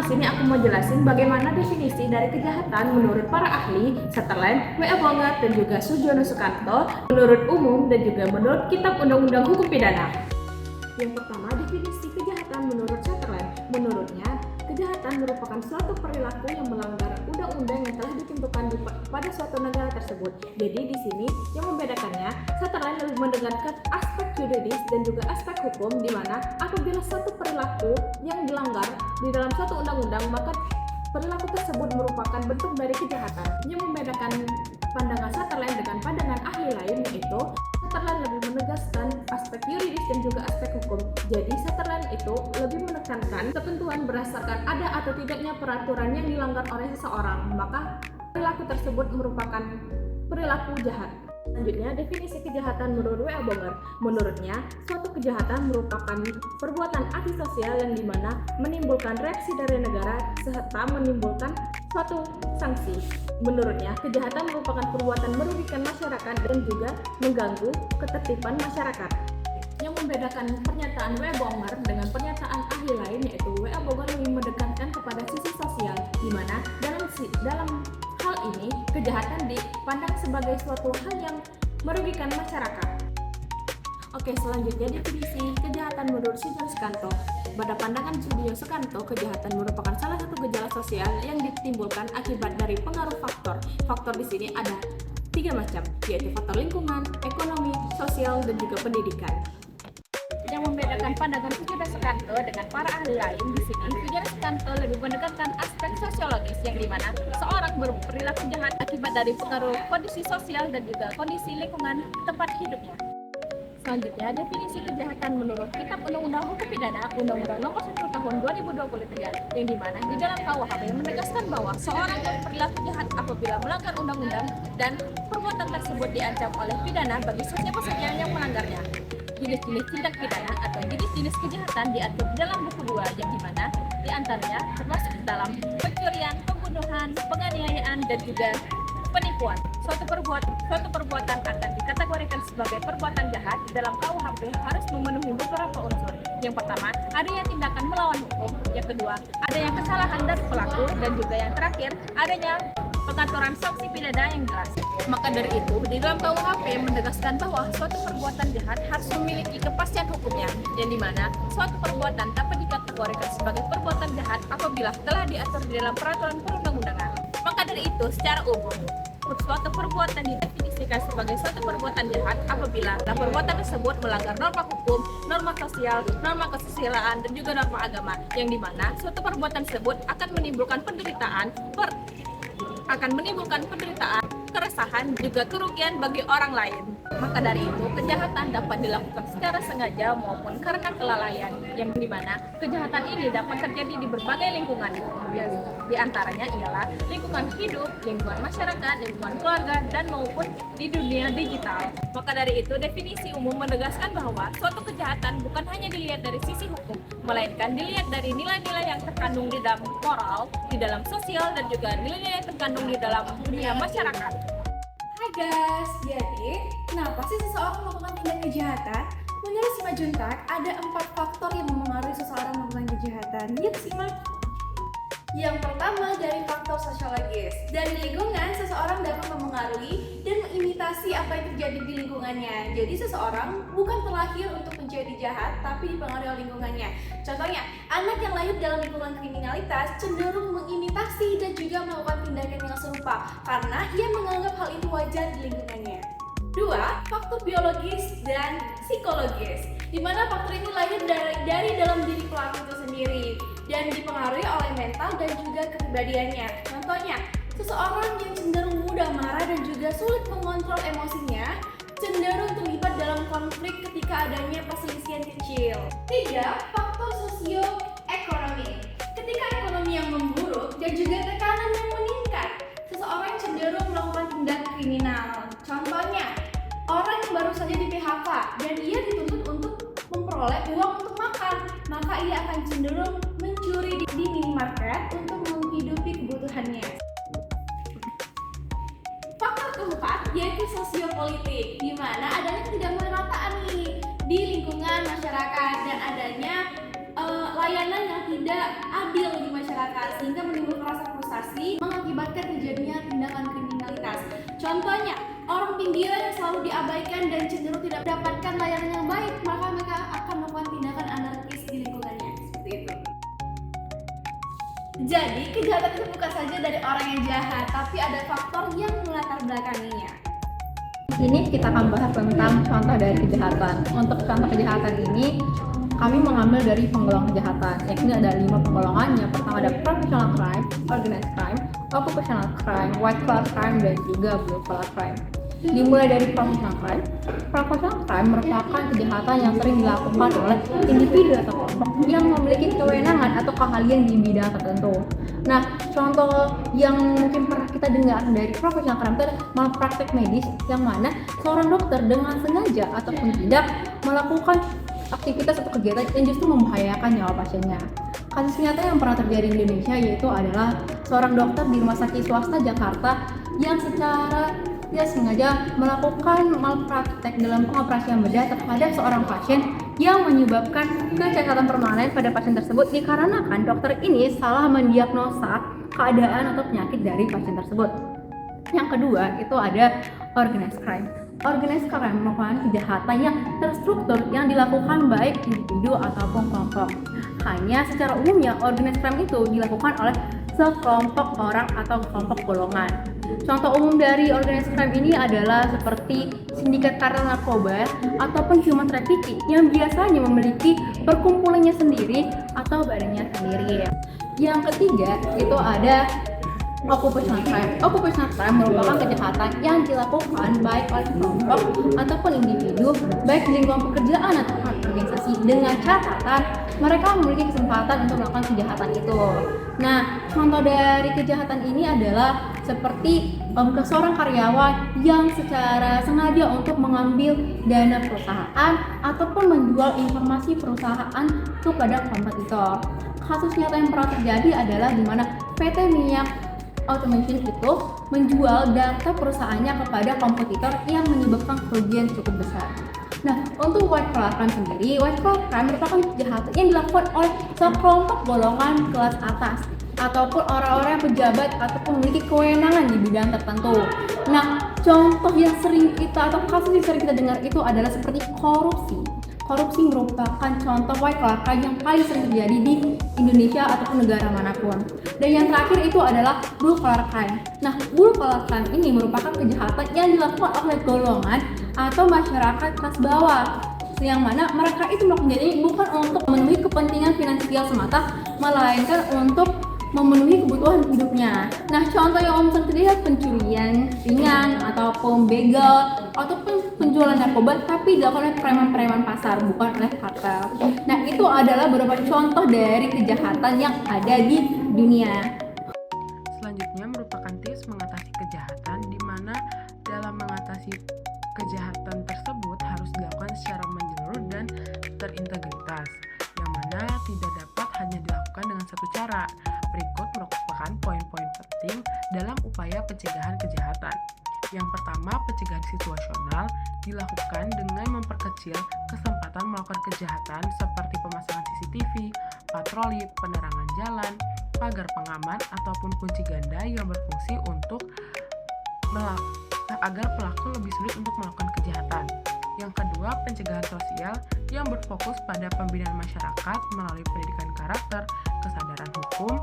sini aku mau jelasin bagaimana definisi dari kejahatan menurut para ahli Sutherland, W.A. Bongard, dan juga Sujono Sukanto, menurut umum dan juga menurut Kitab Undang-Undang Hukum Pidana. Yang pertama, definisi kejahatan menurut Sutherland. Menurutnya, kejahatan merupakan suatu perilaku yang melanggar undang-undang yang telah ditentukan pada suatu negara tersebut. Jadi di sini yang membedakannya, Sutherland lebih mendengarkan aspek yuridis dan juga aspek hukum, di mana apabila suatu perilaku yang dilanggar di dalam suatu undang-undang, maka perilaku tersebut merupakan bentuk dari kejahatan. Yang membedakan pandangan Sutherland dengan pandangan ahli lain, yaitu Sutherland lebih menegaskan aspek yuridis dan juga aspek hukum. Jadi Sutherland itu lebih menekankan ketentuan berdasarkan ada atau tidaknya peraturan yang dilanggar oleh seseorang, maka perilaku tersebut merupakan perilaku jahat. Selanjutnya, definisi kejahatan menurut W.A. Bongard. Menurutnya, suatu kejahatan merupakan perbuatan antisosial yang dimana menimbulkan reaksi dari negara serta menimbulkan suatu sanksi. Menurutnya, kejahatan merupakan perbuatan merugikan masyarakat dan juga mengganggu ketertiban masyarakat. Yang membedakan pernyataan W.A. Bongard dengan pernyataan ahli lain, yaitu W.A. Bongard lebih mendekatkan kepada sisi sosial, di mana dalam hal ini kejahatan dipandang sebagai suatu hal yang merugikan masyarakat. Oke, selanjutnya definisi kejahatan menurut Sujono Sukanto. Pada pandangan Sujono Sukanto, kejahatan merupakan salah satu gejala sosial yang ditimbulkan akibat dari pengaruh faktor. Faktor di sini ada 3 macam, yaitu faktor lingkungan, ekonomi, sosial, dan juga pendidikan. Yang membedakan pandangan Sujono Sukanto dengan para ahli lain, di sini Sujono Sukanto lebih menekankan aspek sosiologis, yang dimana seorang berperilaku jahat akibat dari pengaruh kondisi sosial dan juga kondisi lingkungan tempat hidupnya. Selanjutnya, definisi kejahatan menurut Kitab Undang-Undang Hukum Pidana Undang-Undang Nomor 1 Tahun 2023, yang dimana di dalam KUHP menegaskan bahwa seorang berperilaku jahat apabila melanggar undang-undang dan perbuatan tersebut diancam oleh pidana bagi siapa saja yang melanggarnya. Jenis-jenis tindak pidana atau jenis-jenis kejahatan diatur dalam buku 2, yang dimana diantaranya termasuk dalam pencurian, pembunuhan, penganiayaan, dan juga penipuan. Suatu perbuatan akan dikategorikan sebagai perbuatan jahat dalam KUHP harus memenuhi beberapa unsur. Yang pertama, adanya tindakan melawan hukum. Yang kedua, adanya kesalahan dari pelaku, dan juga yang terakhir, adanya pengaturan sanksi pidana yang jelas. Maka dari itu, di dalam KUHP menegaskan bahwa suatu perbuatan jahat harus memiliki kepastian hukumnya, yang dimana suatu perbuatan dapat dikategorikan sebagai perbuatan jahat apabila telah diatur di dalam peraturan perundang-undangan. Maka dari itu, secara umum, suatu perbuatan didefinisikan sebagai suatu perbuatan jahat apabila perbuatan tersebut melanggar norma hukum, norma sosial, norma kesusilaan, dan juga norma agama, yang dimana suatu perbuatan tersebut akan menimbulkan penderitaan, keresahan, juga kerugian bagi orang lain. Maka dari itu, kejahatan dapat dilakukan secara sengaja maupun karena kelalaian, yang dimana kejahatan ini dapat terjadi di berbagai lingkungan. Di antaranya ialah lingkungan hidup, lingkungan masyarakat, lingkungan keluarga, dan maupun di dunia digital. Maka dari itu, definisi umum menegaskan bahwa suatu kejahatan bukan hanya dilihat dari sisi hukum, melainkan dilihat dari nilai-nilai yang terkandung di dalam moral, di dalam sosial, dan juga nilai-nilai yang terkandung di dalam dunia masyarakat. Hai guys, jadi kenapa sih seseorang melakukan tindak kejahatan? Menurut Simanjuntak, ada 4 faktor yang mempengaruhi seseorang melakukan kejahatan. Yuk simak. Yang pertama dari faktor sosiologis. Dari lingkungan, seseorang dapat mempengaruhi dan mengimitasi apa yang terjadi di lingkungannya. Jadi seseorang bukan terlahir untuk menjadi jahat, tapi dipengaruhi oleh lingkungannya. Contohnya, anak yang lahir dalam lingkungan kriminalitas cenderung mengimitasi dan juga melakukan tindakan yang serupa karena ia menganggap hal itu wajar di lingkungannya. 2. Faktor biologis dan psikologis, di mana faktor ini lahir dari dalam diri pelaku itu sendiri dan dipengaruhi oleh mental dan juga kepribadiannya. Contohnya, seseorang yang cenderung mudah marah dan juga sulit mengontrol emosinya cenderung terlibat dalam konflik ketika adanya perselisihan kecil. 3. Faktor sosioekonomi. Ketika ekonomi yang memburuk dan juga tekanan yang meningkat, seseorang cenderung melakukan tindak kriminal. Contohnya, orang yang baru saja di PHK dan ia dituntut untuk memperoleh uang untuk makan, maka ia akan cenderung mencuri di minimarket untuk menghidupi kebutuhannya. Faktor keempat yaitu sosiopolitik, di mana adanya ketidakmerataan nih di lingkungan masyarakat dan adanya pelayanan yang tidak adil di masyarakat sehingga menimbulkan rasa frustasi mengakibatkan terjadinya tindakan kriminalitas. Contohnya, orang pinggiran yang selalu diabaikan dan cenderung tidak mendapatkan layanan yang baik, maka mereka akan melakukan tindakan anarkis di lingkungannya. Seperti itu. Jadi, kejahatan itu bukan saja dari orang yang jahat, tapi ada faktor yang melatar belakanginya. Ini kita akan bahas tentang contoh dari kejahatan. Untuk contoh kejahatan ini, kami mengambil dari penggolongan kejahatan. Yakni ada 5 penggolongan. Yang pertama ada professional crime, organized crime, occupational crime, white collar crime, dan juga blue collar crime. Dimulai dari professional crime. Professional crime merupakan kejahatan yang sering dilakukan oleh individu atau kelompok yang memiliki kewenangan atau keahlian di bidang tertentu. Nah, contoh yang mungkin pernah kita dengar dari professional crime itu adalah malpraktek medis, yang mana seorang dokter dengan sengaja ataupun tidak melakukan aktivitas atau kegiatan yang justru membahayakan nyawa pasiennya. Kasus nyata yang pernah terjadi di Indonesia yaitu adalah seorang dokter di rumah sakit swasta Jakarta yang secara tidak sengaja melakukan malpraktek dalam pengoperasian bedah terhadap seorang pasien yang menyebabkan kecacatan permanen pada pasien tersebut dikarenakan dokter ini salah mendiagnosa keadaan atau penyakit dari pasien tersebut. Yang kedua itu ada organized crime. Organized crime merupakan kejahatan yang terstruktur yang dilakukan baik individu ataupun kelompok. Hanya secara umumnya organized crime itu dilakukan oleh sekelompok orang atau kelompok golongan. Contoh umum dari organized crime ini adalah seperti sindikat kartel narkoba ataupun human trafficking yang biasanya memiliki perkumpulannya sendiri atau badannya sendiri. Yang ketiga itu ada occupational crime. Occupational crime merupakan kejahatan yang dilakukan baik oleh kelompok ataupun individu, baik di lingkungan pekerjaan atau organisasi, dengan catatan mereka memiliki kesempatan untuk melakukan kejahatan itu. Nah, contoh dari kejahatan ini adalah seperti seorang karyawan yang secara sengaja untuk mengambil dana perusahaan ataupun menjual informasi perusahaan kepada kompetitor. Kasus nyata yang pernah terjadi adalah di mana PT Minyak Automation itu menjual data perusahaannya kepada kompetitor yang menyebabkan kerugian cukup besar. Nah, untuk white collar crime sendiri, white collar crime merupakan kejahatan yang dilakukan oleh sekelompok golongan kelas atas ataupun orang-orang yang pejabat ataupun memiliki kewenangan di bidang tertentu. Nah, contoh yang sering kita atau kasus yang sering kita dengar itu adalah seperti korupsi. Korupsi merupakan contoh white collar crime yang paling sering terjadi di Indonesia ataupun negara manapun. Dan yang terakhir itu adalah blue collar crime. Nah, blue collar crime ini merupakan kejahatan yang dilakukan oleh golongan atau masyarakat kelas bawah, yang mana mereka itu melakukannya bukan untuk memenuhi kepentingan finansial semata, melainkan untuk memenuhi kebutuhan hidupnya. Nah, contoh yang umum terlihat pencurian ringan ataupun begal ataupun penjualan narkoba, tapi dilakukan oleh preman-preman pasar, bukan oleh kartel. Nah, itu adalah beberapa contoh dari kejahatan yang ada di dunia. Selanjutnya merupakan tips mengatasi kejahatan, di mana dalam mengatasi kejahatan tersebut harus dilakukan secara menyeluruh dan terintegritas, yang mana tidak dapat hanya dilakukan dengan satu cara. Berikut merupakan poin-poin penting dalam upaya pencegahan kejahatan. Yang pertama, pencegahan situasional dilakukan dengan memperkecil kesempatan melakukan kejahatan seperti pemasangan CCTV, patroli, penerangan jalan, pagar pengaman, ataupun kunci ganda yang berfungsi untuk agar pelaku lebih sulit untuk melakukan kejahatan. Yang kedua, pencegahan sosial yang berfokus pada pembinaan masyarakat melalui pendidikan karakter, kesadaran hukum,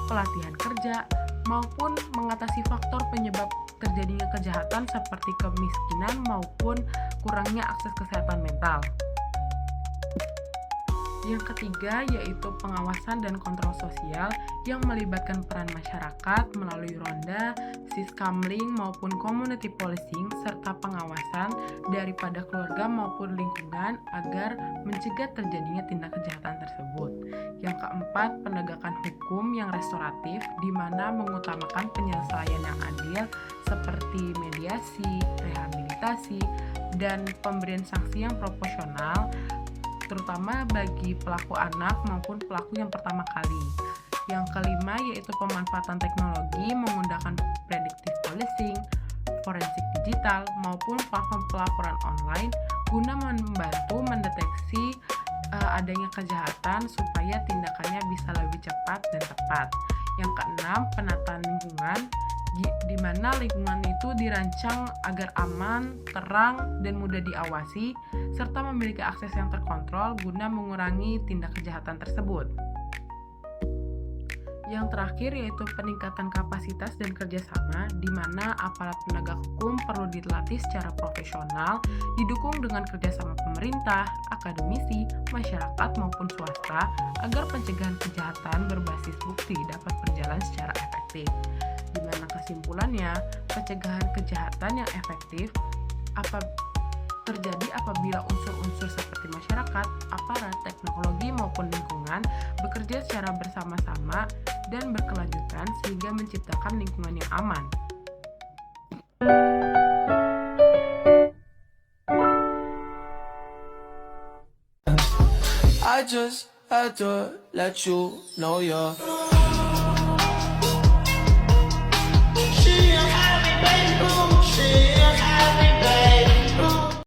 pelatihan kerja, maupun mengatasi faktor penyebab terjadinya kejahatan seperti kemiskinan maupun kurangnya akses kesehatan mental. Yang ketiga yaitu pengawasan dan kontrol sosial yang melibatkan peran masyarakat melalui ronda, siskamling maupun community policing serta pengawasan daripada keluarga maupun lingkungan agar mencegah terjadinya tindak kejahatan tersebut. Yang keempat, penegakan hukum yang restoratif di mana mengutamakan penyelesaian yang adil seperti mediasi, rehabilitasi, dan pemberian sanksi yang proporsional terutama bagi pelaku anak maupun pelaku yang pertama kali. Yang kelima yaitu pemanfaatan teknologi menggunakan predictive policing, forensik digital maupun platform pelaporan online guna membantu mendeteksi adanya kejahatan supaya tindakannya bisa lebih cepat dan tepat. Yang keenam, penataan lingkungan, di mana lingkungan itu dirancang agar aman, terang, dan mudah diawasi, serta memiliki akses yang terkontrol guna mengurangi tindak kejahatan tersebut. Yang terakhir yaitu peningkatan kapasitas dan kerjasama, di mana aparat penegak hukum perlu dilatih secara profesional, didukung dengan kerjasama pemerintah, akademisi, masyarakat maupun swasta, agar pencegahan kejahatan berbasis bukti dapat berjalan secara efektif. Di mana kesimpulannya, pencegahan kejahatan yang efektif terjadi apabila unsur-unsur seperti masyarakat, aparat, teknologi maupun lingkungan bekerja secara bersama-sama dan berkelanjutan sehingga menciptakan lingkungan yang aman. I just had to let you know you're